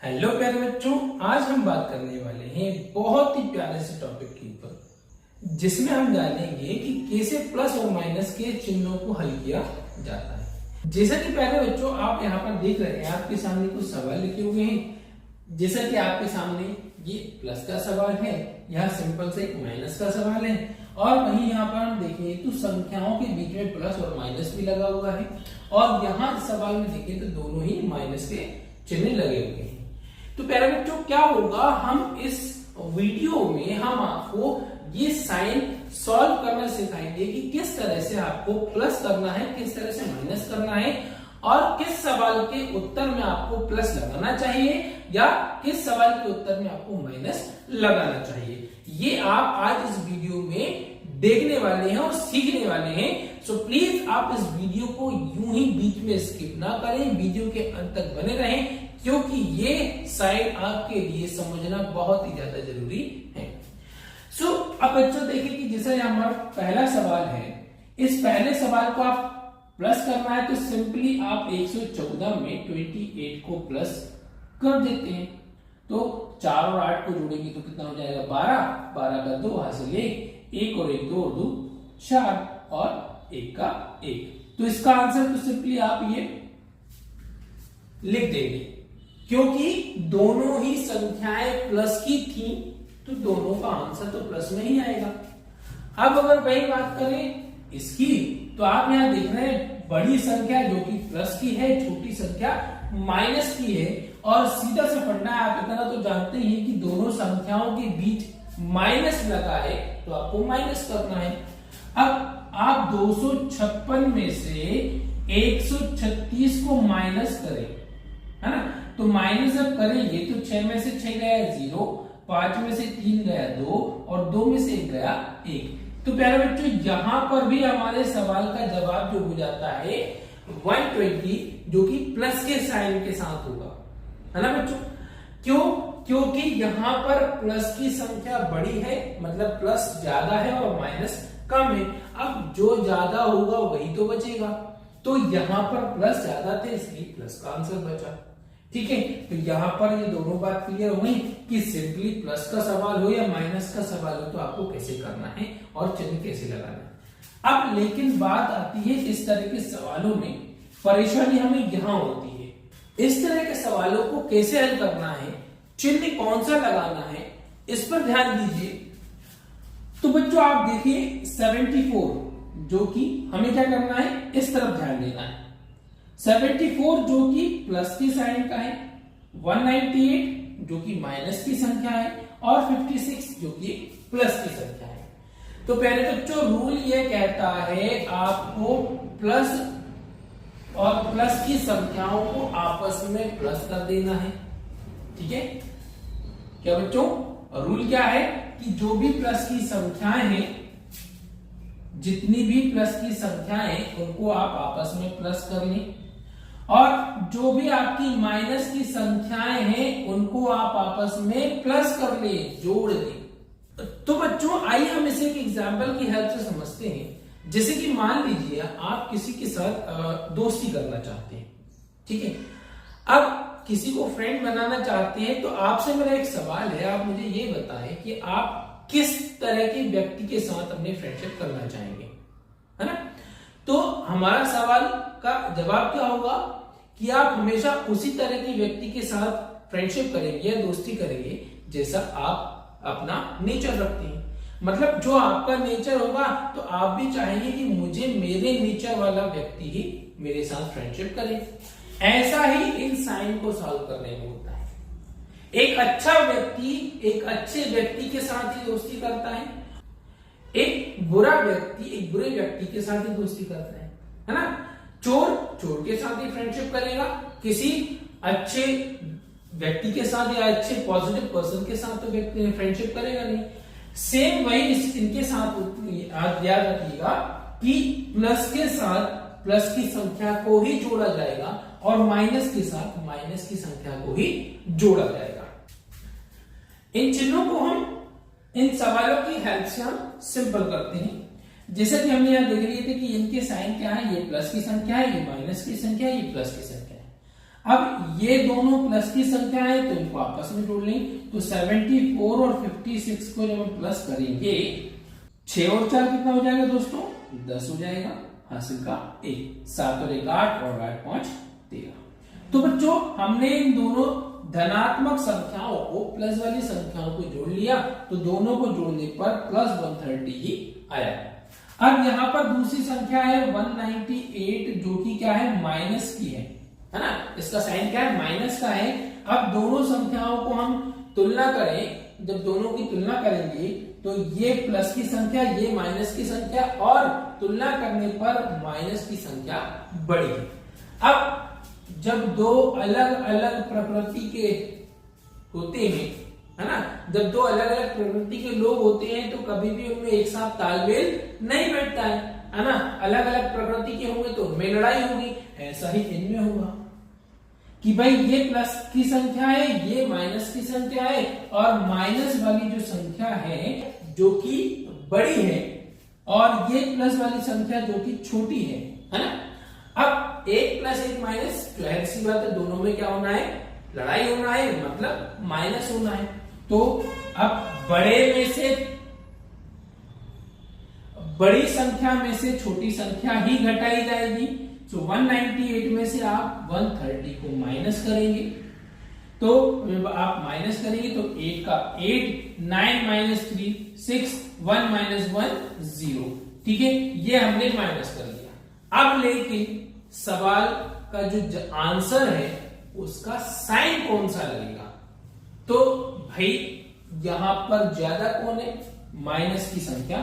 Hello प्यारे बच्चों, आज हम बात करने वाले हैं बहुत ही प्यारे से टॉपिक के ऊपर जिसमें हम जानेंगे कि कैसे प्लस और माइनस के चिन्हों को हल किया जाता है। जैसा कि प्यारे बच्चों आप यहाँ पर देख रहे हैं, आपके सामने कुछ सवाल लिखे हुए हैं। जैसा कि आपके सामने ये प्लस का सवाल है, यहाँ सिंपल से एक माइनस का सवाल है और वहीं यहाँ पर हम देखें तो संख्याओं के बीच में प्लस और माइनस भी लगा हुआ है और यहाँ सवाल में देखें तो दोनों ही माइनस के चिन्ह लगे हुए हैं। तो प्यारे बच्चों क्या होगा, हम इस वीडियो में हम आपको ये साइन सॉल्व करना सिखाएंगे कि किस तरह से आपको प्लस करना है, किस तरह से माइनस करना है और किस सवाल के उत्तर में आपको प्लस लगाना चाहिए या किस सवाल के उत्तर में आपको माइनस लगाना चाहिए। ये आप आज इस वीडियो में देखने वाले हैं और सीखने वाले हैं। सो प्लीज आप इस वीडियो को यूं ही बीच में स्किप ना करें, वीडियो के अंत तक बने रहें क्योंकि ये साइड आपके लिए समझना बहुत ही ज्यादा जरूरी है। सो अब बच्चों देखिए कि जैसे हमारा पहला सवाल है, इस पहले सवाल को आप प्लस करना है तो सिंपली आप 114 में 28 को प्लस कर देते हैं। तो 4 और 8 को जोड़ेंगे तो कितना हो जाएगा 12, 12 का 2 हासिल 1 और 1 2 और 2 4 और 1 का 1। तो इसका आंसर तो सिंपली आप ये लिख देंगे क्योंकि दोनों ही संख्याएं प्लस की थी तो दोनों का आंसर तो प्लस में ही आएगा। अब अगर वही बात करें इसकी तो आप यहां देख रहे हैं बड़ी संख्या जो कि प्लस की है, छोटी संख्या माइनस की है और सीधा सा पढ़ना है। आप इतना तो जानते ही कि दोनों संख्याओं के बीच माइनस लगा है तो आपको माइनस करना है। अब आप 256 में से 136 को माइनस करें, है ना, तो माइनस जब करेंगे तो 6 में से 6 गया 0, 5 में से 3 गया 2 और 2 में से 1 गया 1। तो प्यारे बच्चों यहां पर भी हमारे सवाल का जवाब जो हो जाता है 120 जो कि प्लस के साइन के साथ होगा, है ना बच्चों। क्यों? क्योंकि यहां पर प्लस की संख्या बड़ी है, मतलब प्लस ज्यादा है और माइनस कम है। अब जो ज्यादा होगा वही तो बचेगा, तो यहां पर प्लस ज्यादा थे इसलिए प्लस का आंसर बचा। ठीक है, तो यहां पर ये दोनों बात क्लियर हुई कि सिंपली प्लस का सवाल हो या माइनस का सवाल हो तो आपको कैसे करना है और चिन्ह कैसे लगाना है। अब लेकिन बात आती है इस तरह के सवालों में परेशानी हमें यहां होती है। इस तरह के सवालों को कैसे हल करना है, चिन्ह कौन सा लगाना है, इस पर ध्यान दीजिए। तो बच्चों आप देखिए 74 जो कि हमें क्या करना है, इस तरफ ध्यान देना है। 74 जो कि प्लस की साइन का है, 198 जो कि माइनस की संख्या है और 56 जो कि प्लस की संख्या है। तो प्यारे बच्चों रूल ये कहता है आपको प्लस और प्लस की संख्याओं को आपस में प्लस कर देना है। ठीक है क्या बच्चों, रूल क्या है कि जो भी प्लस की संख्याएं हैं, जितनी भी प्लस की संख्याएं उनको आप आपस में प्लस कर लें और जो भी आपकी माइनस की संख्याएं हैं उनको आप आपस में प्लस कर ले, जोड़ लें। तो बच्चों आइए हम इसे एक एग्जांपल की हेल्प से समझते हैं। जैसे कि मान लीजिए आप किसी के साथ दोस्ती करना चाहते हैं, ठीक है। अब किसी को फ्रेंड बनाना चाहते हैं तो आपसे मेरा एक सवाल है, आप मुझे ये बताएं कि आप किस तरह के व्यक्ति के साथ अपने फ्रेंडशिप करना चाहेंगे, है ना। तो हमारा सवाल का जवाब क्या होगा कि आप हमेशा उसी तरह के व्यक्ति के साथ फ्रेंडशिप करेंगे या दोस्ती करेंगे जैसा आप अपना नेचर रखते हैं। मतलब जो आपका नेचर होगा तो आप भी चाहेंगे कि मुझे मेरे नेचर वाला व्यक्ति ही मेरे साथ फ्रेंडशिप करे। ऐसा ही इन साइन को सॉल्व करने में होता है। एक अच्छा व्यक्ति एक अच्छे व्यक्ति के साथ ही दोस्ती करता है, एक बुरा व्यक्ति एक बुरे व्यक्ति के साथ ही दोस्ती करता है ना। चोर चोर के साथ ही फ्रेंडशिप करेगा, किसी अच्छे व्यक्ति के साथ या अच्छे पॉजिटिव पर्सन के साथ तो व्यक्ति फ्रेंडशिप करेगा नहीं। सेम वही इनके साथ याद रखिएगा कि प्लस के साथ प्लस की संख्या को ही जोड़ा जाएगा और माइनस के साथ माइनस की संख्या को ही जोड़ा जाएगा। इन चिन्हों को हम इन सवालों की हेल्प से हम सिंपल करते हैं। जैसा कि हमने यहां देख लिए थे कि इनके साइन क्या है, ये प्लस की संख्या है, ये माइनस की संख्या है, ये प्लस की संख्या है। अब ये दोनों प्लस की संख्या है तो इनको आपस में जोड़ लें, तो 74 और 56 को जब हम प्लस करेंगे 6 और 4 कितना हो जाएगा दोस्तों 10 हो जाएगा, हासिल का 1, 7 और 1 8 और 8 5 13। तो बच्चों हमने इन दोनों धनात्मक संख्याओं को प्लस वाली संख्याओं को जोड़ लिया, तो दोनों को जोड़ने पर प्लस 130 ही आया। अब यहाँ पर दूसरी संख्या है 198 जो कि क्या है माइनस की है ना, इसका साइन क्या है माइनस का है। अब दोनों संख्याओं को हम तुलना करें, जब दोनों की तुलना करेंगे तो ये प्लस की संख्या ये माइनस की संख्या, और तुलना करने पर माइनस की संख्या बड़ी है। अब जब दो अलग अलग प्रकृति के होते हैं है ना, जब दो अलग अलग प्रकृति के लोग होते हैं तो कभी भी उनमें एक साथ तालमेल नहीं बैठता है ना, अलग अलग प्रकृति के होंगे तो उनमें लड़ाई होगी। ऐसा ही इनमें होगा कि भाई ये प्लस की संख्या है ये माइनस की संख्या है, और माइनस वाली जो संख्या है जो कि बड़ी है और ये प्लस वाली संख्या जो कि छोटी है ना। अब 1 प्लस 1 माइनस जाहिर सी बात है दोनों में क्या होना है लड़ाई होना है, मतलब माइनस होना है। तो अब बड़ी संख्या में से छोटी संख्या ही घटाई जाएगी। तो 198 में से आप 130 को माइनस करेंगे, तो आप माइनस करेंगे तो 8 का 8, 9 माइनस 3 6, 1 माइनस 1 0। ठीक है, ये हमने माइनस कर लिया। अब लेकिन सवाल का जो आंसर है उसका साइन कौन सा लगेगा, तो भाई यहां पर ज्यादा कौन है माइनस की संख्या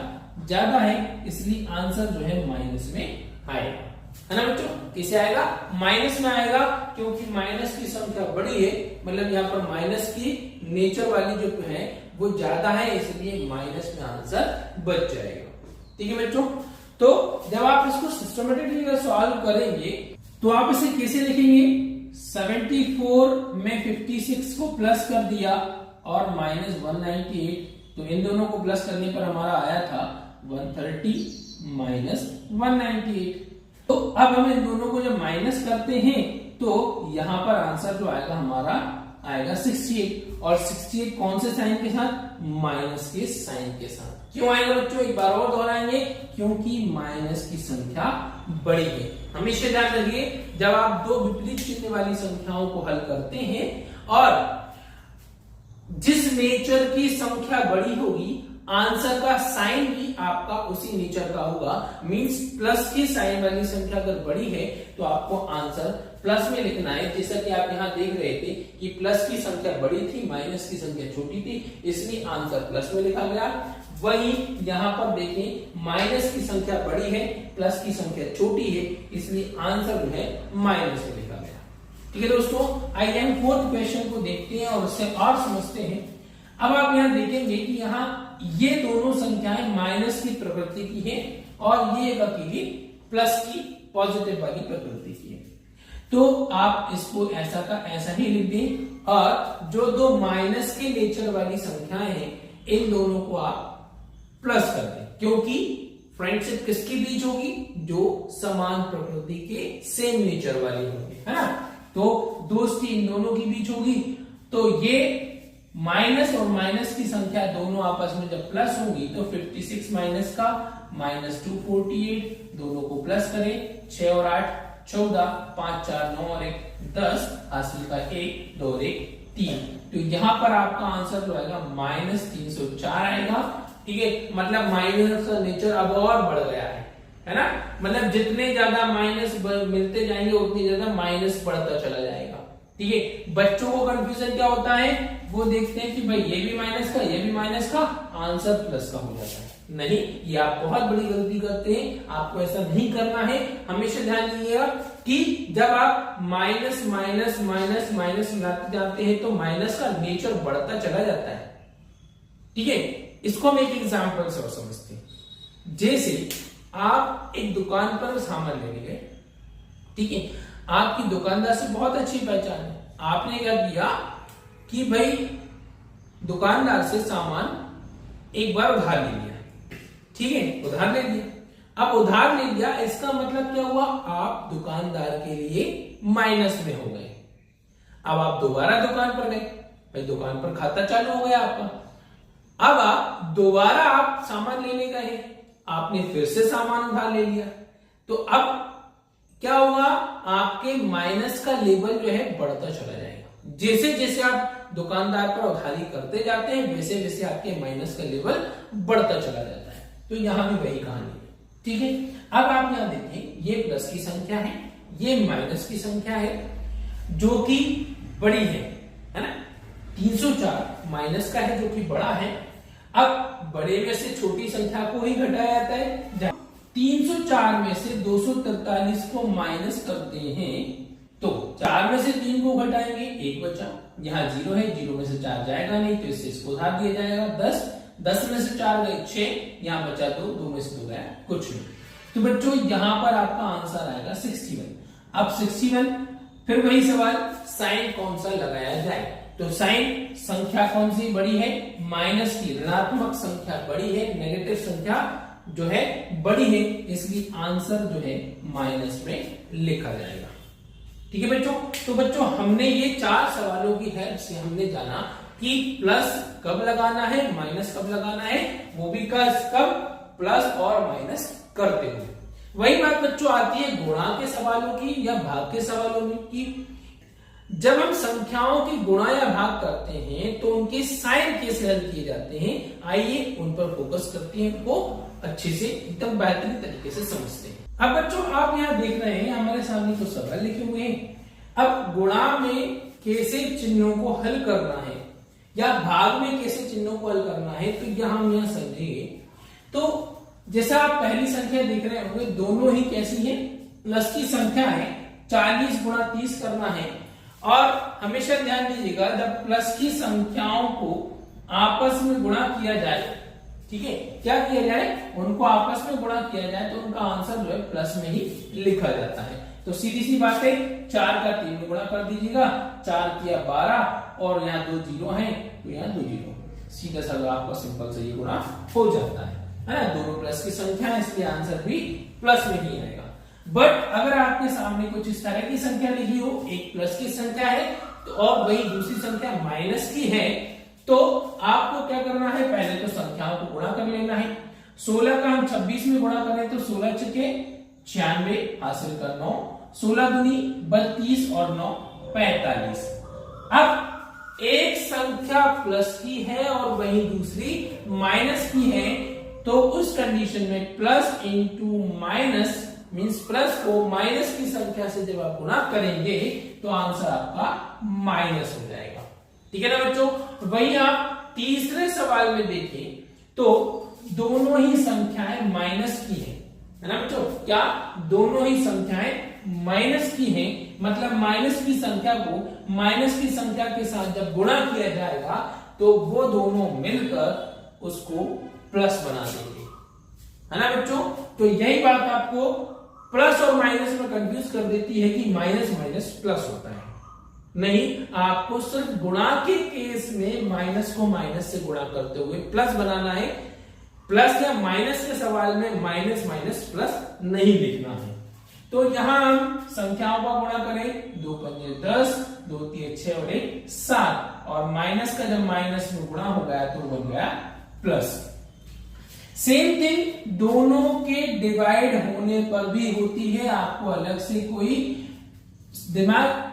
ज्यादा है, इसलिए आंसर जो है माइनस में आएगा, है ना बच्चों। किसे आएगा माइनस में आएगा, क्योंकि माइनस की संख्या बड़ी है, मतलब यहाँ पर माइनस की नेचर वाली जो है वो ज्यादा है, इसलिए माइनस में आंसर बच जाएगा। ठीक है बच्चों, तो जब आप इसको सिस्टमेटिकली सॉल्व करेंगे तो आप इसे कैसे लिखेंगे, 74 में 56 को प्लस कर दिया और माइनस 198, तो इन दोनों को प्लस करने पर हमारा आया था 130 माइनस 198। तो अब हम इन दोनों को जब माइनस करते हैं तो यहां पर आंसर जो आएगा हमारा आएगा 68, और 68 कौन से साइन के साथ माइनस के साइन के साथ। क्यों आएगा बच्चों, एक बार और दोहराएंगे, क्योंकि माइनस की संख्या बड़ी है। हमेशा ध्यान रखिए जब आप दो विपरीत चिन्ह वाली संख्याओं को हल करते हैं और जिस नेचर की संख्या बड़ी होगी आंसर का साइन भी आपका उसी नेचर का होगा। मींस प्लस की साइन वाली संख्या अगर बड़ी है तो आपको आंसर प्लस में लिखना है, जैसा कि आप यहाँ देख रहे थे कि प्लस की संख्या बड़ी थी माइनस की संख्या छोटी थी, इसलिए आंसर प्लस में लिखा गया। वही यहाँ पर देखें माइनस की संख्या बड़ी है प्लस की संख्या छोटी है, इसलिए आंसर जो है माइनस में लिखा गया। ठीक है दोस्तों, आइए हम फोर्थ क्वेश्चन को देखते हैं और उससे और समझते हैं। अब आप यहाँ देखेंगे कि यहाँ ये दोनों संख्याएं माइनस की प्रकृति की है और ये एक अकेली प्लस की पॉजिटिव वाली प्रकृति की है, तो आप इसको ऐसा का ऐसा ही लिख दें, और जो दो माइनस के नेचर वाली संख्याएं हैं इन दोनों को आप प्लस कर दें, क्योंकि फ्रेंडशिप किसके बीच होगी, जो समान प्रकृति के सेम नेचर वाली होंगे, है ना। तो दोस्ती इन दोनों के बीच होगी, तो ये माइनस और माइनस की संख्या दोनों आपस में जब प्लस होंगी तो 56 माइनस का माइनस 248, दोनों को प्लस करें, 6 और 8 14, 5 4 9 और 1 10, हासिल का 1 2 और 1 3। तो यहां पर आपका आंसर जो आएगा माइनस 304 आएगा। ठीक है, मतलब माइनस का नेचर अब और बढ़ गया है ना, मतलब जितने ज्यादा माइनस मिलते जाएंगे उतनी ज्यादा माइनस बढ़ता चला जाएगा। ठीक है, बच्चों को कंफ्यूजन क्या होता है, वो देखते हैं कि भाई ये भी माइनस का ये भी माइनस का, आंसर प्लस का हो जाता है। नहीं, ये आप बहुत बड़ी गलती करते हैं, आपको ऐसा नहीं करना है। हमेशा ध्यान दीजिएगा कि जब आप माइनस माइनस माइनस माइनस मिलाते जाते हैं तो माइनस का नेचर बढ़ता चला जाता है। ठीक है, इसको हम एक एग्जाम्पल से और समझते हैं। जैसे आप एक दुकान पर सामान लेने गए, ठीक है, आपकी दुकानदार से बहुत अच्छी पहचान है, आपने क्या किया कि भाई दुकानदार से सामान एक बार उधार ले लिया, ठीक है, उधार ले लिया। अब उधार ले लिया इसका मतलब क्या हुआ, आप दुकानदार के लिए माइनस में हो गए, अब आप दोबारा दुकान पर गए, भाई दुकान पर खाता चालू हो गया आपका। अब आप दोबारा आप सामान लेने गए, आपने फिर से सामान उधार ले लिया, तो अब क्या होगा, आपके माइनस का लेवल जो है बढ़ता चला जाएगा। जैसे जैसे आप दुकानदार पर उधारी करते जाते हैं वैसे वैसे आपके माइनस का लेवल बढ़ता चला जाता है। तो यहां भी वही कहानी है, ठीक है। अब आप यहां देखिए, ये प्लस की संख्या है, ये माइनस की संख्या है जो कि बड़ी है ना। 304 माइनस का है जो कि बड़ा है। अब बड़े में से छोटी संख्या को ही घटाया जाता है। 304 में से 243 को माइनस करते हैं तो 4 में से 3 को घटाएंगे, 1 बचा, यहाँ 0 है, 0 में से 4 जाएगा नहीं तो इससे इसको उधार दिया जाएगा 10, 10 में से 4 गए 6, यहाँ बचा 2, 2 में से 2 गया कुछ नहीं। तो बच्चों यहां पर आपका आंसर आएगा 61। अब 61, फिर वही सवाल, साइन कौन सा लगाया जाए। तो साइन संख्या कौन सी बड़ी है, माइनस की, ऋणात्मक संख्या बड़ी है, नेगेटिव संख्या जो है बड़ी है, इसलिए आंसर जो है माइनस में लिखा जाएगा। ठीक है बच्चों। तो बच्चों हमने ये 4 सवालों की हेल्प से हमने जाना कि प्लस कब लगाना है, माइनस कब लगाना है, वो भी कब प्लस और माइनस करते हुए। वही बात बच्चों आती है गुणा के सवालों की या भाग के सवालों में की। जब हम संख्याओं की गुणा या भाग करते हैं तो उनके साइन कैसे हल किए जाते हैं, आइए उन पर फोकस करते हैं, उनको अच्छे से एकदम बेहतरीन तरीके से समझते हैं। अब बच्चों आप यहाँ देख रहे हैं हमारे सामने कुछ सवाल लिखे हुए हैं। अब गुणा में कैसे चिन्हों को हल करना है या भाग में कैसे चिन्हों को हल करना है, तो यह हम यहाँ समझेंगे। तो जैसा आप पहली संख्या देख रहे होंगे, दोनों ही कैसी है, प्लस की संख्या है, 40 गुणा 30 करना है। और हमेशा ध्यान दीजिएगा जब प्लस की संख्याओं को आपस में गुणा किया जाए, ठीक है, क्या किया जाए, उनको आपस में गुणा किया जाए तो उनका आंसर जो है प्लस में ही लिखा जाता है। तो सीधी सी बात है, 4 का 3 में गुणा कर दीजिएगा, 4 किया 12 और यहाँ 2 जीरो हैं तो यहाँ 2 जीरो, सीधा सा आपका सिंपल से ये गुणा हो जाता है ना। दोनों प्लस की संख्या है इसलिए आंसर भी प्लस में ही आएगा। बट अगर आपके सामने कुछ इस तरह की संख्या लिखी हो, एक प्लस की संख्या है तो और वही दूसरी संख्या माइनस की है, तो आपको क्या करना है, पहले तो संख्याओं को गुणा कर लेना है। 16 का हम 26 में गुणा करें तो 16 छके 96 हासिल कर 9, 16 दूनी 32 और 9 45। अब एक संख्या प्लस की है और वही दूसरी माइनस की है, तो उस कंडीशन में plus into minus means plus को माइनस की संख्या से जब आप गुणा करेंगे तो आंसर आपका माइनस हो जाएगा। ठीक है ना बच्चों। वही आप तीसरे सवाल में देखें तो दोनों ही संख्याएं माइनस की है ना बच्चों। क्या दोनों ही संख्याएं माइनस की हैं, मतलब माइनस की संख्या को माइनस की संख्या के साथ जब गुणा किया जाएगा तो वो दोनों मिलकर उसको प्लस बना देंगे, है ना बच्चों। तो यही बात आपको प्लस और माइनस में कंफ्यूज कर देती है कि माइनस माइनस प्लस होता है। नहीं, आपको सिर्फ गुणा के केस में माइनस को माइनस से गुणा करते हुए प्लस बनाना है। प्लस या माइनस के सवाल में माइनस माइनस प्लस नहीं लिखना है। तो यहां हम संख्याओं का गुणा करें, 2 पंजे 10, 2 3 6 और 1 7, और माइनस का जब माइनस में गुणा हो गया तो बन गया प्लस। सेम थिंग दोनों के डिवाइड होने पर भी होती है, आपको अलग से कोई दिमाग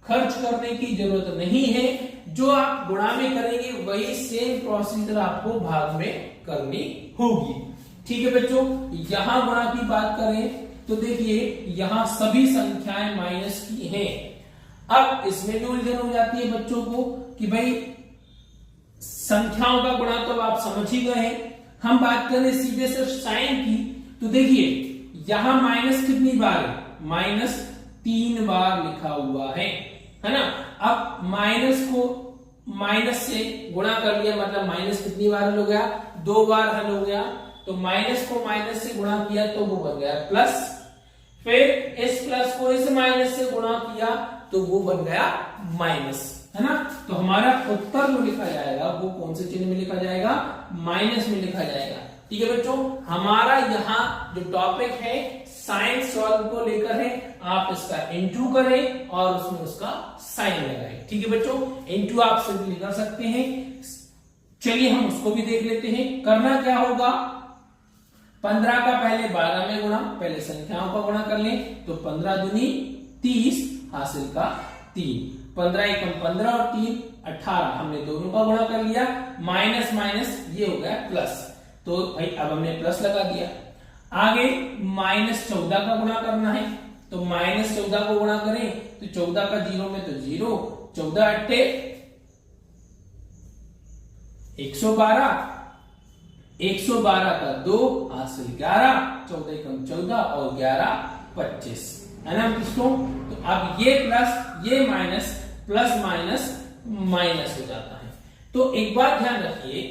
खर्च करने की जरूरत नहीं है। जो आप गुणा में करेंगे वही सेम प्रोसीजर आपको भाग में करनी होगी। ठीक है बच्चों। यहां गुणा की बात करें तो देखिए यहां सभी संख्याएं माइनस की हैं। अब इसमें भी उलझन हो जाती है बच्चों को कि भाई संख्याओं का गुणा तो आप समझ ही गए हैं। हम बात करें सीधे सिर्फ साइन की, तो देखिए यहां माइनस कितनी बार है, माइनस 3 बार लिखा हुआ है ना। अब माइनस को माइनस से गुणा कर लिया, मतलब माइनस कितनी बार हल हो गया, 2 बार हल हो गया। तो माइनस को माइनस से गुणा किया तो वो बन गया प्लस, फिर इस प्लस को इस माइनस से गुणा किया तो वो बन गया माइनस, है ना। तो हमारा उत्तर जो लिखा जाएगा वो कौन से चिन्ह में लिखा जाएगा, माइनस में लिखा जाएगा। ठीक है बच्चों। हमारा यहाँ जो टॉपिक है साइन सॉल्व को लेकर है। आप इसका इनटू करें और उसमें उसका साइन लगाएं। ठीक है बच्चों, इनटू आप सिंपली कर सकते हैं। चलिए हम उसको भी देख लेते हैं। करना क्या होगा, 15 का पहले 12 में गुणा, पहले संख्याओं का गुणा कर लें तो 15 दूनी 30 हासिल का 3, 15 एकम 15 और 3 18, हमने दोनों का गुणा कर लिया, माइनस माइनस ये हो गया प्लस, तो भाई अब हमने प्लस लगा दिया। आगे -14 का गुणा करना है, तो -14 को गुणा करें तो 14 का 0 में तो 0, 14 अट्ठे 112, 112 का 2 हासिल 11, 14 एकम 14 और 11 25, है ना दोस्तों। तो अब ये प्लस ये माइनस, प्लस माइनस माइनस हो जाता है। तो एक बात ध्यान रखिए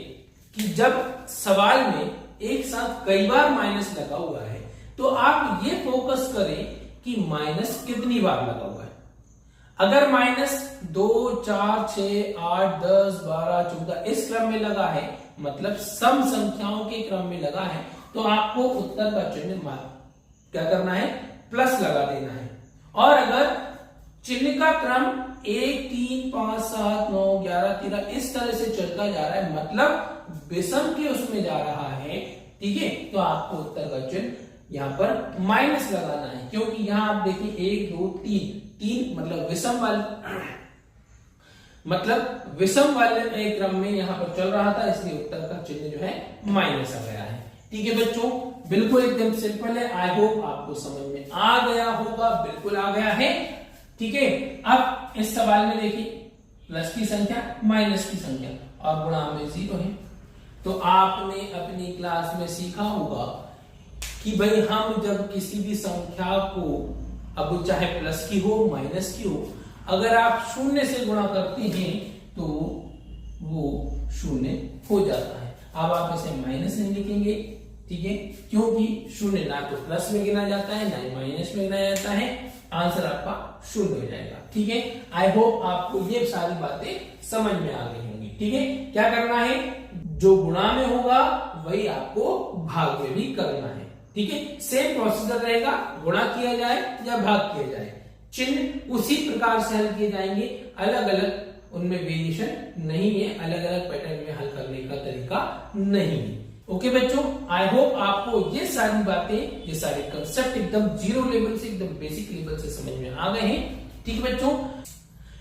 कि जब सवाल में एक साथ कई बार माइनस लगा हुआ है तो आप ये फोकस करें कि माइनस कितनी बार लगा हुआ है। अगर माइनस 2, 4, 6, 8, 10, 12, 14 इस क्रम में लगा है, मतलब सम संख्याओं के क्रम में लगा है, तो आपको उत्तर का चिन्ह क्या करना है, प्लस लगा देना है। और अगर चिन्ह का क्रम 1, 3, 5, 7, 9, 11, 13 इस तरह से चलता जा रहा है, मतलब विषम के उसमें जा रहा है, ठीक है, तो आपको उत्तर का चिन्ह यहां पर माइनस लगाना है, क्योंकि यहां आप देखिए 1, 2, 3 मतलब विषम वाले क्रम में यहां पर चल रहा था, इसलिए उत्तर का चिन्ह जो है माइनस आ गया है। ठीक है बच्चों, बिल्कुल एकदम सिंपल है। आई होप आपको समझ में आ गया होगा, बिल्कुल आ गया है। ठीक है, अब इस सवाल में देखिए प्लस की संख्या माइनस की संख्या और गुणा में 0 है। तो आपने अपनी क्लास में सीखा होगा कि भाई हम जब किसी भी संख्या को, अब चाहे प्लस की हो माइनस की हो, अगर आप 0 से गुणा करते हैं तो वो 0 हो जाता है। अब आप इसे माइनस नहीं लिखेंगे, ठीक है, क्योंकि 0 ना तो प्लस में गिना जाता है ना ही माइनस में गिना जाता है, आंसर आपका 0 हो जाएगा। ठीक है, आई होप आपको ये सारी बातें समझ में आ गई होंगी। ठीक है, क्या करना है, जो गुणा में होगा वही आपको भाग में भी करना है। ठीक है, सेम प्रोसीजर रहेगा, गुणा किया जाए या भाग किया जाए, चिन्ह उसी प्रकार से हल किए जाएंगे, अलग अलग उनमें वेरिएशन नहीं है, अलग अलग पैटर्न में हल करने का तरीका नहीं है। ओके बच्चों, आई होप आपको ये सारी बातें, ये सारे कंसेप्ट एकदम जीरो लेवल से, एकदम बेसिक लेवल से समझ में आ गए हैं। ठीक है बच्चों,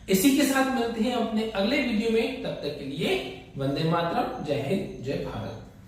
इसी के साथ मिलते हैं अपने अगले वीडियो में, तब तक के लिए वंदे मातरम, जय हिंद, जय भारत।